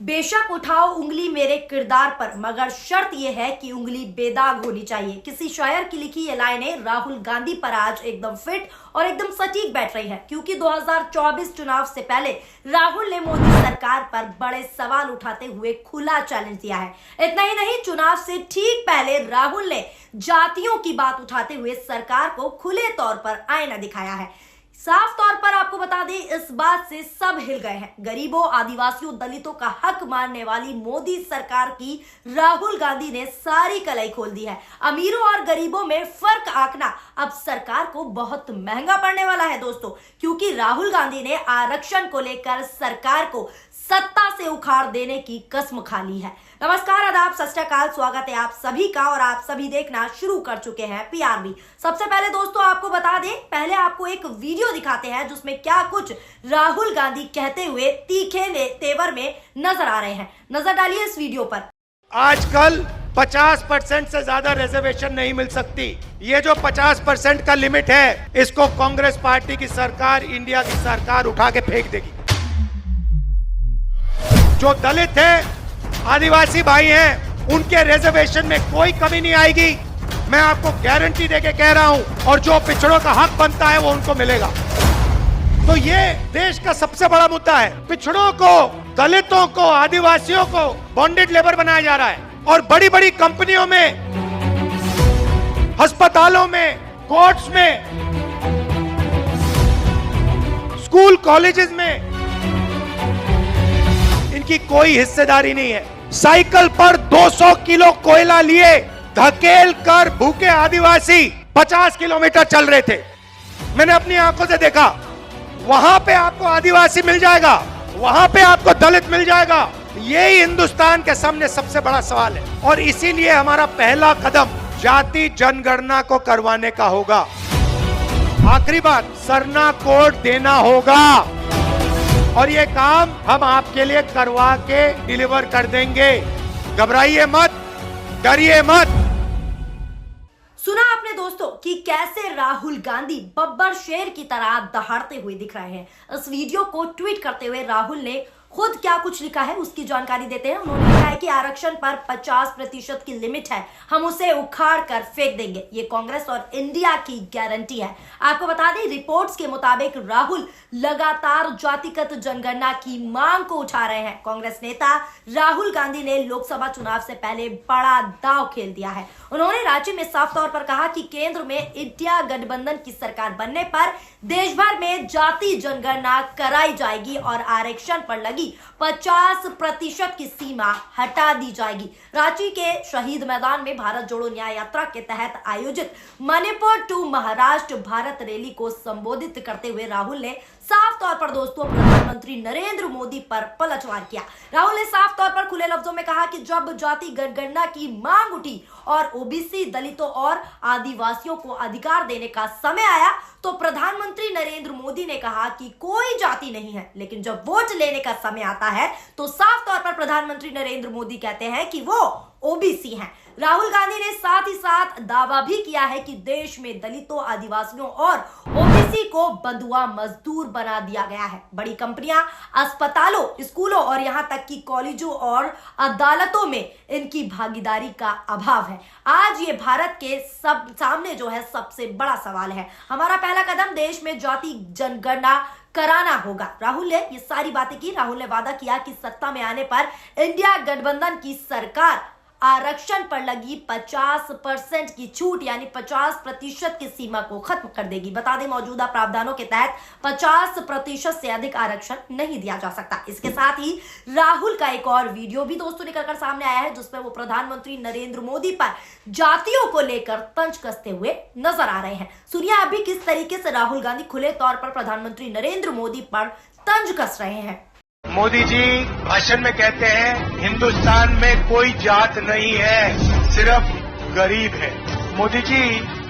बेशक उठाओ उंगली मेरे किरदार पर, मगर शर्त यह है कि उंगली बेदाग होनी चाहिए। किसी शायर की लिखी ये लाइनें राहुल गांधी पर आज एकदम फिट और एकदम सटीक बैठ रही है, क्योंकि 2024 चुनाव से पहले राहुल ने मोदी सरकार पर बड़े सवाल उठाते हुए खुला चैलेंज दिया है। इतना ही नहीं, चुनाव से ठीक पहले राहुल ने जातियों की बात उठाते हुए सरकार को खुले तौर पर आईना दिखाया है। साफ तौर पर आपको बता दें, इस बात से सब हिल गए हैं। गरीबों, आदिवासियों, दलितों का हक मानने वाली मोदी सरकार की राहुल गांधी ने सारी कलाई खोल दी है। अमीरों और गरीबों में फर्क आंकना अब सरकार को बहुत महंगा पड़ने वाला है दोस्तों, क्योंकि राहुल गांधी ने आरक्षण को लेकर सरकार को सत्ता से उखाड़ देने की कसम खा ली है। नमस्कार, आदाब, सत श्री अकाल, स्वागत है आप सभी का और आप सभी देखना शुरू कर चुके हैं पीआरबी। सबसे पहले दोस्तों आपको बता दें, पहले आपको एक वीडियो दिखाते हैं जिसमें क्या कुछ राहुल गांधी कहते हुए तीखे तेवर में नजर आ रहे हैं। नजर डालिए इस वीडियो पर। आजकल 50% से ज्यादा रिजर्वेशन नहीं मिल सकती। ये जो 50% का लिमिट है, इसको कांग्रेस पार्टी की सरकार, इंडिया की सरकार उठा के फेंक देगी। जो दलित है, आदिवासी भाई हैं, उनके रिजर्वेशन में कोई कमी नहीं आएगी। मैं आपको गारंटी देके कह रहा हूं, और जो पिछड़ों का हक बनता है वो उनको मिलेगा। तो ये देश का सबसे बड़ा मुद्दा है। पिछड़ों को, दलितों को, आदिवासियों को बॉन्डेड लेबर बनाया जा रहा है, और बड़ी बड़ी कंपनियों में, अस्पतालों में, कोर्ट्स में, स्कूल कॉलेजेस में इनकी कोई हिस्सेदारी नहीं है। साइकिल पर 200 किलो कोयला लिए धकेल कर भूखे आदिवासी 50 किलोमीटर चल रहे थे। मैंने अपनी आंखों से देखा। वहां पे आपको आदिवासी मिल जाएगा, वहां पे आपको दलित मिल जाएगा। यही हिंदुस्तान के सामने सबसे बड़ा सवाल है, और इसीलिए हमारा पहला कदम जाति जनगणना को करवाने का होगा। आखिरी बात, सरना कोड देना होगा, और ये काम हम आपके लिए करवा के डिलीवर कर देंगे। घबराइए मत, डरिए मत। सुना आपने दोस्तों कि कैसे राहुल गांधी बब्बर शेर की तरह दहाड़ते हुए दिख रहे हैं। इस वीडियो को ट्वीट करते हुए राहुल ने खुद क्या कुछ लिखा है उसकी जानकारी देते हैं। उन्होंने लिखा है कि आरक्षण पर 50% की लिमिट है, हम उसे उखाड़ कर फेंक देंगे। ये कांग्रेस और इंडिया की गारंटी है। आपको बता दें, रिपोर्ट्स के मुताबिक राहुल लगातार जातिगत जनगणना की मांग को उठा रहे हैं। कांग्रेस नेता राहुल गांधी ने लोकसभा चुनाव से पहले बड़ा दांव खेल दिया है। उन्होंने रांची में साफ तौर पर कहा कि केंद्र में इंडिया गठबंधन की सरकार बनने पर देश भर में जाति जनगणना कराई जाएगी और आरक्षण पर लगी 50% की सीमा हटा दी जाएगी। रांची के शहीद मैदान में भारत जोड़ो न्याय यात्रा के तहत आयोजित मणिपुर टू महाराष्ट्र भारत रैली को संबोधित करते हुए राहुल ने साफ तौर पर दोस्तों प्रधानमंत्री नरेंद्र मोदी पर पलटवार किया। राहुल ने साफ तौर पर खुले लफ्जों में कहा कि जब जाति जनगणना की मांग उठी और ओबीसी, दलितों और आदिवासियों को अधिकार देने का समय आया, तो प्रधानमंत्री नरेंद्र मोदी ने कहा कि कोई जाति नहीं है। लेकिन जब वोट लेने का समय आता है तो साफ तौर पर प्रधानमंत्री नरेंद्र मोदी कहते हैं कि वो ओबीसी हैं। राहुल गांधी ने साथ ही साथ दावा भी किया है कि देश में दलितों, आदिवासियों और ओबीसी को बंधुआ मजदूर बना दिया गया है। बड़ी कंपनियां, अस्पतालों, स्कूलों और यहां तक कि कॉलेजों और अदालतों में इनकी भागीदारी का अभाव है। आज ये भारत के सब सामने जो है सबसे बड़ा सवाल है। हमारा पहला कदम देश में जाति जनगणना कराना होगा। राहुल ने ये सारी बातें की। राहुल ने वादा किया कि सत्ता में आने पर इंडिया गठबंधन की सरकार आरक्षण पर लगी 50% की छूट यानी 50% की सीमा को खत्म कर देगी। बता दें, मौजूदा प्रावधानों के तहत 50% से अधिक आरक्षण नहीं दिया जा सकता। इसके साथ ही राहुल का एक और वीडियो भी दोस्तों निकलकर सामने आया है, जिसमें वो प्रधानमंत्री नरेंद्र मोदी पर जातियों को लेकर तंज कसते हुए नजर आ रहे हैं। सुनिए अभी किस तरीके से राहुल गांधी खुले तौर पर प्रधानमंत्री नरेंद्र मोदी पर तंज कस रहे हैं। मोदी जी भाषण में कहते हैं हिंदुस्तान में कोई जात नहीं है, सिर्फ गरीब है। मोदी जी,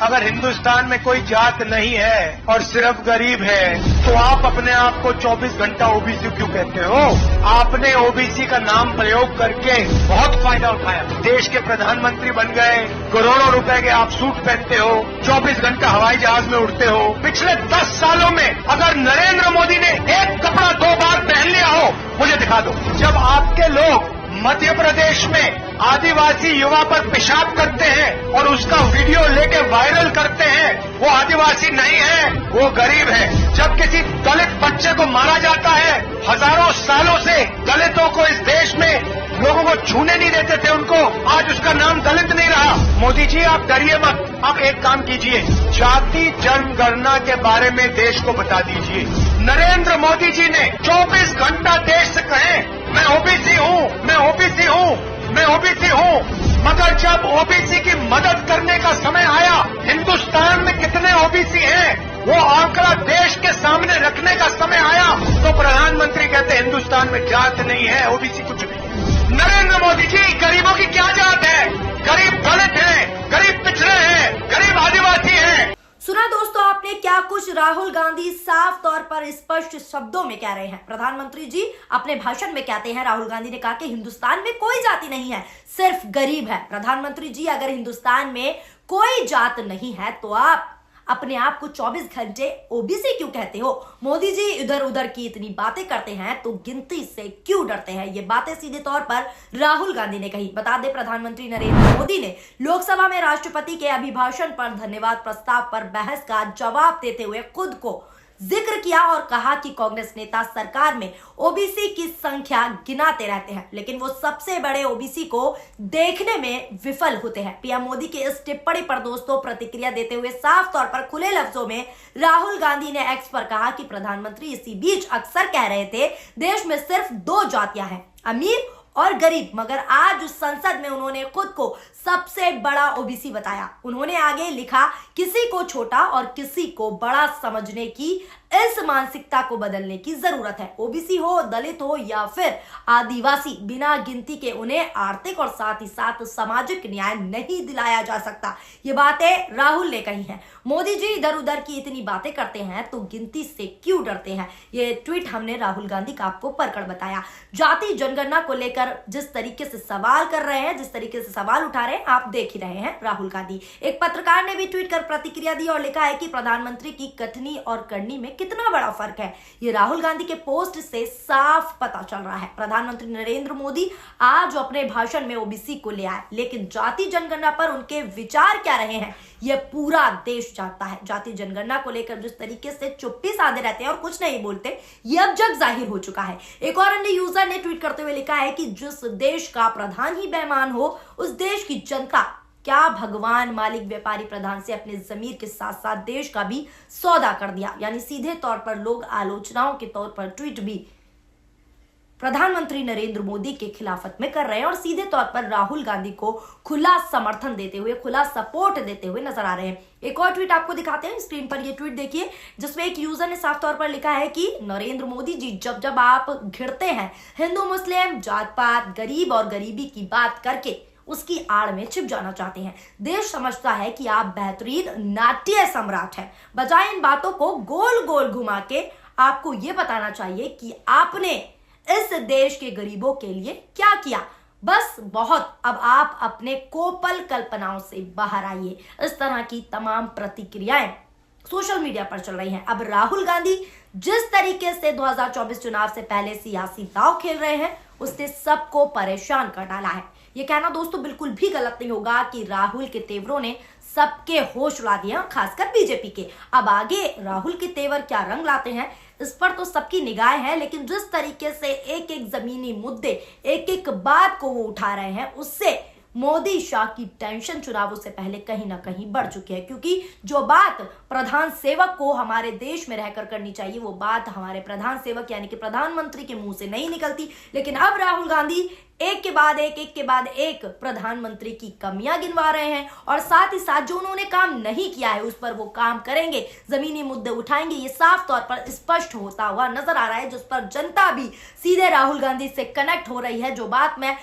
अगर हिंदुस्तान में कोई जात नहीं है और सिर्फ गरीब है, तो आप अपने आप को 24 घंटा ओबीसी क्यों कहते हो? आपने ओबीसी का नाम प्रयोग करके बहुत फायदा उठाया। देश के प्रधानमंत्री बन गए, करोड़ों रुपए के आप सूट पहनते हो, 24 घंटा हवाई जहाज में उड़ते हो। पिछले 10 सालों में अगर नरेंद्र मोदी ने एक कपड़ा 2 बार पहन लिया हो, मुझे दिखा दो। जब आपके लोग मध्य प्रदेश में आदिवासी युवा पर पेशाब करते हैं और उसका वीडियो लेके वायरल करते हैं, वो आदिवासी नहीं है, वो गरीब है। जब किसी दलित बच्चे को मारा जाता है, हजारों सालों से दलितों को इस देश में लोगों को छूने नहीं देते थे उनको, आज उसका नाम दलित नहीं रहा। मोदी जी आप डरिए मत, आप एक काम कीजिए, जाति जनगणना के बारे में देश को बता दीजिए। नरेंद्र मोदी जी ने 24 घंटा देश से कहे मैं ओबीसी हूँ, मैं ओबीसी हूँ, मैं ओबीसी हूँ, मगर जब ओबीसी की मदद करने का समय आया, हिंदुस्तान में कितने ओबीसी हैं वो आंकड़ा देश के सामने रखने का समय आया, तो प्रधानमंत्री कहते हिंदुस्तान में जात नहीं है, ओबीसी कुछ नहीं। नरेंद्र मोदी जी गरीबों की क्या जात है? गरीब दलित हैं, गरीब पिछड़े हैं, गरीब आदिवासी हैं। सुना दोस्तों आपने क्या कुछ राहुल गांधी साफ तौर पर स्पष्ट शब्दों में कह रहे हैं। प्रधानमंत्री जी अपने भाषण में कहते हैं, राहुल गांधी ने कहा कि हिंदुस्तान में कोई जाति नहीं है, सिर्फ गरीब है। प्रधानमंत्री जी अगर हिंदुस्तान में कोई जात नहीं है तो आप अपने आप को 24 घंटे ओबीसी क्यों कहते हो? मोदी जी इधर उधर की इतनी बातें करते हैं तो गिनती से क्यों डरते हैं? ये बातें सीधे तौर पर राहुल गांधी ने कही। बता दें प्रधानमंत्री नरेंद्र मोदी ने लोकसभा में राष्ट्रपति के अभिभाषण पर धन्यवाद प्रस्ताव पर बहस का जवाब देते हुए खुद को जिक्र किया और कहा कि कांग्रेस नेता सरकार में ओबीसी की संख्या गिनाते रहते हैं, लेकिन वो सबसे बड़े ओबीसी को देखने में विफल होते हैं। पीएम मोदी की इस टिप्पणी पर दोस्तों प्रतिक्रिया देते हुए साफ तौर पर खुले लफ्जों में राहुल गांधी ने एक्स पर कहा कि प्रधानमंत्री इसी बीच अक्सर कह रहे थे देश में सिर्फ 2 जातियां हैं, अमीर और गरीब, मगर आज उस संसद में उन्होंने खुद को सबसे बड़ा ओबीसी बताया। उन्होंने आगे लिखा, किसी को छोटा और किसी को बड़ा समझने की इस मानसिकता को बदलने की जरूरत है। ओबीसी हो, दलित हो या फिर आदिवासी, बिना गिनती के उन्हें आर्थिक और साथ ही साथ सामाजिक न्याय नहीं दिलाया जा सकता। ये बातें राहुल ने कही हैं। मोदी जी इधर उधर की इतनी बातें करते हैं तो गिनती से क्यों डरते हैं? ये ट्वीट हमने राहुल गांधी का आपको पढ़कर बताया। जाति जनगणना को लेकर जिस तरीके से सवाल कर रहे हैं, जिस तरीके से सवाल उठा रहे हैं, आप देख ही रहे हैं राहुल गांधी। एक पत्रकार ने भी ट्वीट कर प्रतिक्रिया दी और लिखा है कि प्रधानमंत्री की कथनी और करनी में कितना बड़ा फर्क है। ये राहुल गांधी के पोस्ट से साफ पता चल रहा है। प्रधानमंत्री नरेंद्र मोदी आज अपने भाषण में ओबीसी को ले आए, लेकिन जाति जनगणना पर उनके विचार क्या रहे हैं यह पूरा देश जानता है। जाति जनगणना को लेकर जिस तरीके से चुप्पी साधे रहते हैं और कुछ नहीं बोलते, ये अब जग जाहिर हो चुका है। एक और अन्य यूजर ने ट्वीट करते हुए लिखा है कि जिस देश का प्रधान ही बेईमान हो, उस देश की जनता क्या भगवान मालिक व्यापारी प्रधान से अपने जमीर के साथ साथ देश का भी सौदा कर दिया। यानी सीधे तौर पर लोग आलोचनाओं के तौर पर ट्वीट भी प्रधानमंत्री नरेंद्र मोदी के खिलाफत में कर रहे हैं और सीधे तौर पर राहुल गांधी को खुला समर्थन देते हुए, खुला सपोर्ट देते हुए नजर आ रहे हैं। एक और ट्वीट आपको दिखाते हैं, स्क्रीन पर ये ट्वीट देखिए, जिसमें एक यूजर ने साफ तौर पर लिखा है कि नरेंद्र मोदी जी जब आप घिरते हैं हिंदू मुस्लिम, जात पात, गरीब और गरीबी की बात करके उसकी आड़ में छिप जाना चाहते हैं। देश समझता है कि आप बेहतरीन नाट्य सम्राट हैं। बजाय इन बातों को गोल गोल घुमा के आपको यह बताना चाहिए कि आपने इस देश के गरीबों के लिए क्या किया। बस बहुत, अब आप अपने कोपल कल्पनाओं से बाहर आइए। इस तरह की तमाम प्रतिक्रियाएं सोशल मीडिया पर चल रही हैं। अब राहुल गांधी जिस तरीके से 2024 चुनाव से पहले सियासी दांव खेल रहे हैं, उसने सबको परेशान कर डाला है। यह कहना दोस्तों बिल्कुल भी गलत नहीं होगा कि राहुल के तेवरों ने सबके होश उड़ा दिए, खासकर बीजेपी के। अब आगे राहुल के तेवर क्या रंग लाते हैं इस पर तो सबकी निगाह है, लेकिन जिस तरीके से एक एक जमीनी मुद्दे, एक एक बात को वो उठा रहे हैं, उससे मोदी शाह की टेंशन चुनावों से पहले कहीं ना कहीं बढ़ चुकी है। क्योंकि जो बात प्रधान सेवक को हमारे देश में रहकर करनी चाहिए, वो बात हमारे प्रधान सेवक यानी कि प्रधानमंत्री के मुंह से नहीं निकलती। लेकिन अब राहुल गांधी एक के बाद एक प्रधानमंत्री की कमियां गिनवा रहे हैं और साथ ही साथ जो उन्होंने काम नहीं किया है उस पर वो काम करेंगे, जमीनी मुद्दे उठाएंगे। ये साफ तौर पर स्पष्ट होता हुआ नजर आ रहा है, जिस पर जनता भी सीधे राहुल गांधी से कनेक्ट हो रही है। जो बात मैं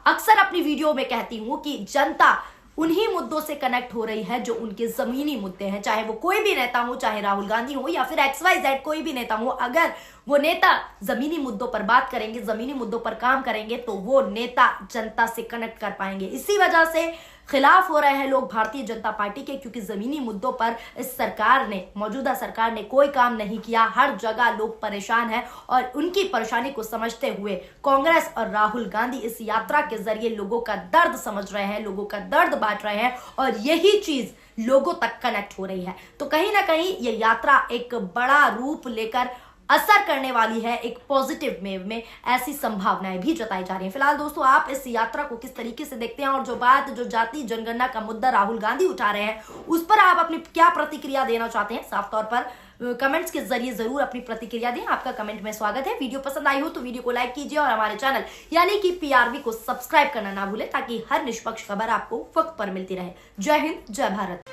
अक्सर अपनी वीडियो में कहती हूं कि जनता उन्हीं मुद्दों से कनेक्ट हो रही है जो उनके जमीनी मुद्दे हैं, चाहे वो कोई भी नेता हो, चाहे राहुल गांधी हो या फिर XYZ कोई भी नेता हो। अगर वो नेता जमीनी मुद्दों पर बात करेंगे, जमीनी मुद्दों पर काम करेंगे, तो वो नेता जनता से कनेक्ट कर पाएंगे। इसी वजह से खिलाफ हो रहे हैं लोग भारतीय जनता पार्टी के, क्योंकि जमीनी मुद्दों पर इस सरकार ने, मौजूदा सरकार ने कोई काम नहीं किया। हर जगह लोग परेशान हैं और उनकी परेशानी को समझते हुए कांग्रेस और राहुल गांधी इस यात्रा के जरिए लोगों का दर्द समझ रहे हैं, लोगों का दर्द बांट रहे हैं और यही चीज लोगों तक कनेक्ट हो रही है। तो कहीं ना कहीं ये यात्रा एक बड़ा रूप लेकर असर करने वाली है, एक पॉजिटिव वेव में, ऐसी संभावनाएं भी जताई जा रही हैं। फिलहाल दोस्तों, आप इस यात्रा को किस तरीके से देखते हैं और जो जाति जनगणना का मुद्दा राहुल गांधी उठा रहे हैं उस पर आप अपनी क्या प्रतिक्रिया देना चाहते हैं, साफ तौर पर कमेंट्स के जरिए जरूर अपनी प्रतिक्रिया दें। आपका कमेंट में स्वागत है। वीडियो पसंद आई हो तो वीडियो को लाइक कीजिए और हमारे चैनल यानी कि PRV को सब्सक्राइब करना ना भूलें, ताकि हर निष्पक्ष खबर आपको वक्त पर मिलती रहे। जय हिंद, जय भारत।